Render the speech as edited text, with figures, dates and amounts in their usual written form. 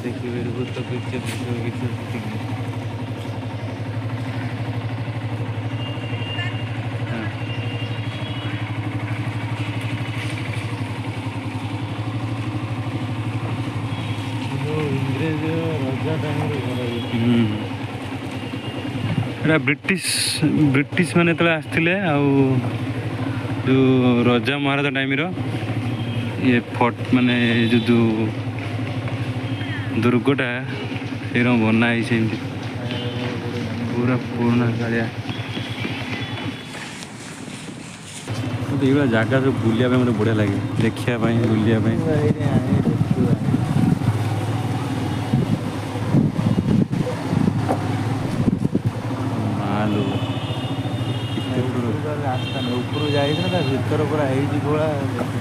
ଦେଖିବେ ଭୂତ ପିକ୍ଚର ଦେଖିବ କିଛି ସେତିକି। ଇଂରେଜ ରଜା ଟାଇମରେ ଘର ଏଇଟା ବ୍ରିଟିଶ ମାନେ ଯେତେବେଳେ ଆସିଥିଲେ ଆଉ ଯେଉଁ ରଜା ମହାରାଜା ଟାଇମର ଇଏ ମାନେ ଯେଉଁ ଦୁର୍ଗଟା ସେଇର ବନା ହେଇଛି ଏମିତି ପୁରା ପୁରୁଣା କାଳିଆ। ମୋତେ ଏଇଭଳିଆ ଜାଗା ସବୁ ବୁଲିବା ପାଇଁ ମୋତେ ବଢ଼ିଆ ଲାଗେ, ଦେଖିବା ପାଇଁ ବୁଲିବା ପାଇଁ। ରାସ୍ତା ଉପରୁ ଯାଇଥିଲା ତା ଭିତର ପୁରା ହେଇଛି ଭଳିଆ।